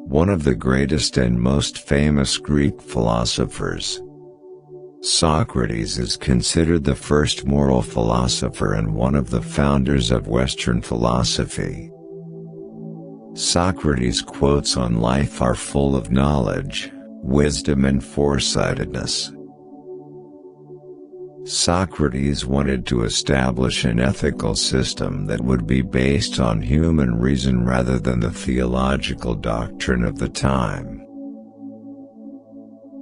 one of the greatest and most famous Greek philosophers. Socrates is considered the first moral philosopher and one of the founders of Western philosophy. Socrates' quotes on life are full of knowledge, wisdom and foresightedness. Socrates wanted to establish an ethical system that would be based on human reason rather than the theological doctrine of the time.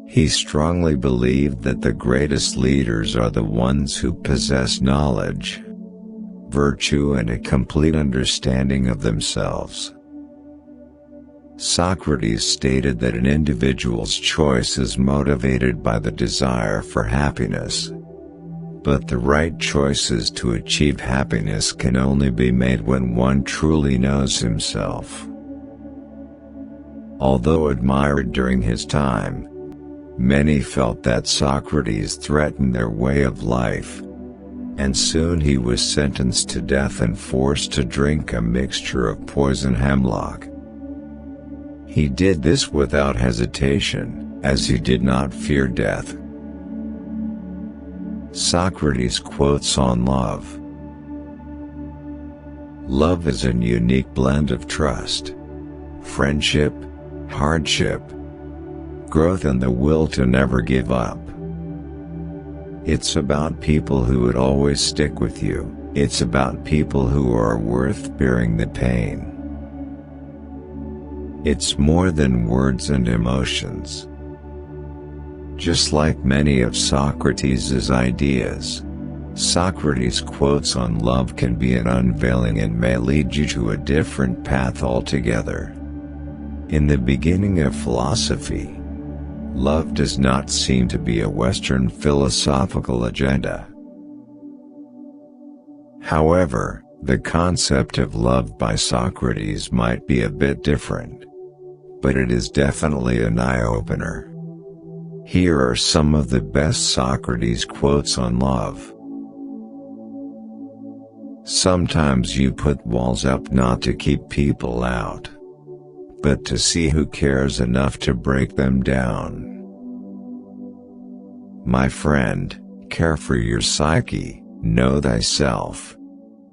He strongly believed that the greatest leaders are the ones who possess knowledge, virtue and a complete understanding of themselves. Socrates stated that an individual's choice is motivated by the desire for happiness. But the right choices to achieve happiness can only be made when one truly knows himself. Although admired during his time, many felt that Socrates threatened their way of life, and soon he was sentenced to death and forced to drink a mixture of poison hemlock. He did this without hesitation, as he did not fear death. Socrates' quotes on love. Love is a unique blend of trust, friendship, hardship, growth and the will to never give up. It's about people who would always stick with you, it's about people who are worth bearing the pain. It's more than words and emotions. Just like many of Socrates' ideas, Socrates' quotes on love can be an unveiling and may lead you to a different path altogether. In the beginning of philosophy, love does not seem to be a Western philosophical agenda. However, the concept of love by Socrates might be a bit different. But it is definitely an eye-opener. Here are some of the best Socrates quotes on love. Sometimes you put walls up not to keep people out, but to see who cares enough to break them down. My friend, care for your psyche, know thyself.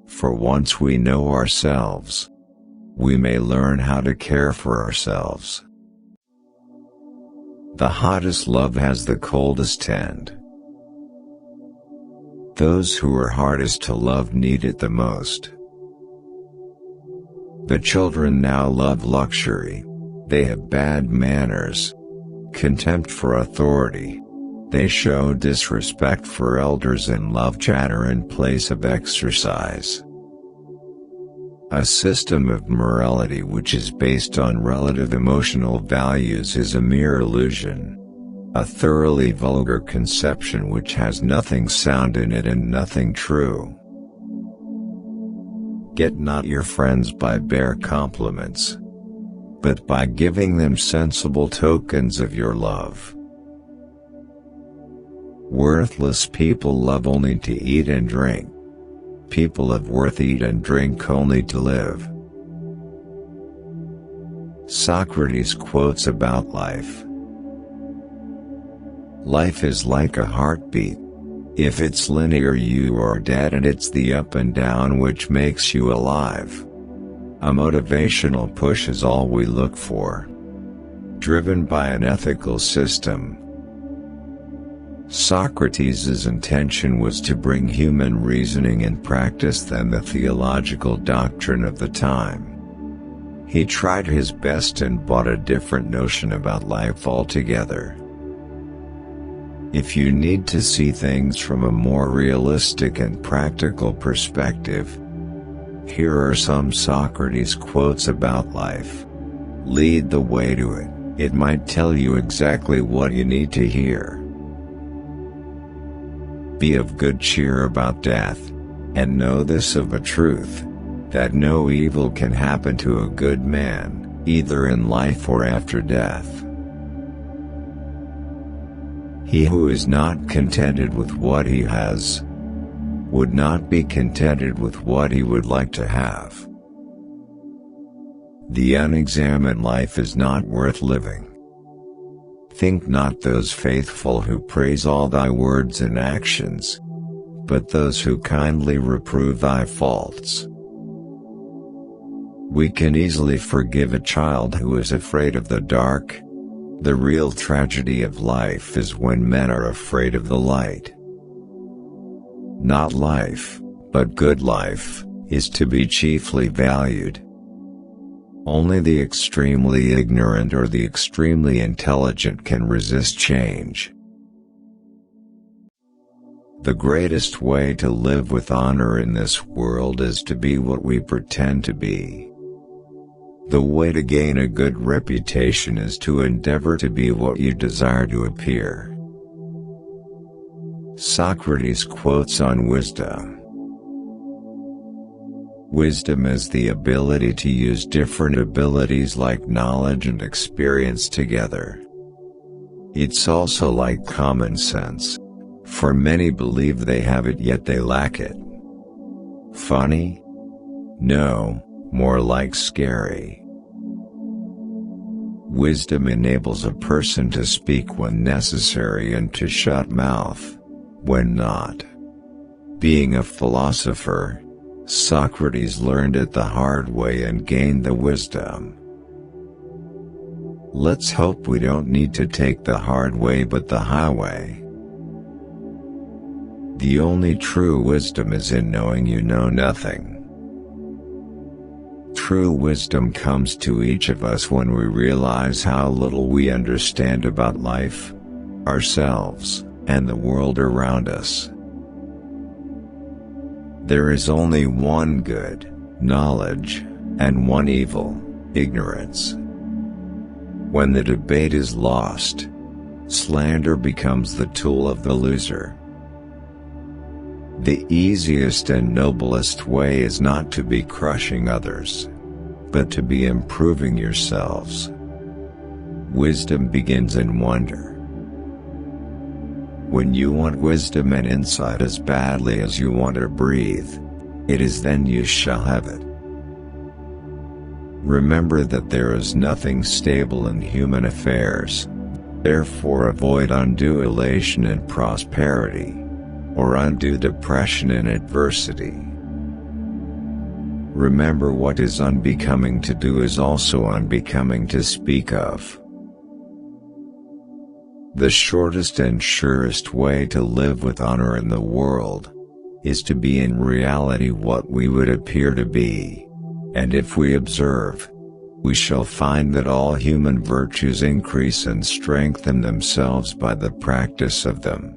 For once we know ourselves, we may learn how to care for ourselves. The hottest love has the coldest end. Those who are hardest to love need it the most. The children now love luxury. They have bad manners, contempt for authority. They show disrespect for elders and love chatter in place of exercise. A system of morality which is based on relative emotional values is a mere illusion. A thoroughly vulgar conception which has nothing sound in it and nothing true. Get not your friends by bare compliments, but by giving them sensible tokens of your love. Worthless people love only to eat and drink. People of worth eat and drink only to live. Socrates quotes about life. Life is like a heartbeat. If it's linear, you are dead, and it's the up and down which makes you alive. A motivational push is all we look for, driven by an ethical system. Socrates' intention was to bring human reasoning and practice than the theological doctrine of the time. He tried his best and brought a different notion about life altogether. If you need to see things from a more realistic and practical perspective, here are some Socrates quotes about life. Lead the way to it. It might tell you exactly what you need to hear. Be of good cheer about death, and know this of a truth, that no evil can happen to a good man, either in life or after death. He who is not contented with what he has, would not be contented with what he would like to have. The unexamined life is not worth living. Think not those faithful who praise all thy words and actions, but those who kindly reprove thy faults. We can easily forgive a child who is afraid of the dark. The real tragedy of life is when men are afraid of the light. Not life, but good life, is to be chiefly valued. Only the extremely ignorant or the extremely intelligent can resist change. The greatest way to live with honor in this world is to be what we pretend to be. The way to gain a good reputation is to endeavor to be what you desire to appear. Socrates quotes on wisdom. Wisdom is the ability to use different abilities like knowledge and experience together. It's also like common sense, for many believe they have it yet they lack it. Funny? No, more like scary. Wisdom enables a person to speak when necessary and to shut mouth when not. Being a philosopher, Socrates learned it the hard way and gained the wisdom. Let's hope we don't need to take the hard way but the highway. The only true wisdom is in knowing you know nothing. True wisdom comes to each of us when we realize how little we understand about life, ourselves, and the world around us. There is only one good, knowledge, and one evil, ignorance. When the debate is lost, slander becomes the tool of the loser. The easiest and noblest way is not to be crushing others, but to be improving yourselves. Wisdom begins in wonder. When you want wisdom and insight as badly as you want to breathe, it is then you shall have it. Remember that there is nothing stable in human affairs, therefore avoid undue elation in prosperity, or undue depression in adversity. Remember what is unbecoming to do is also unbecoming to speak of. The shortest and surest way to live with honor in the world is to be in reality what we would appear to be, and if we observe, we shall find that all human virtues increase and strengthen themselves by the practice of them.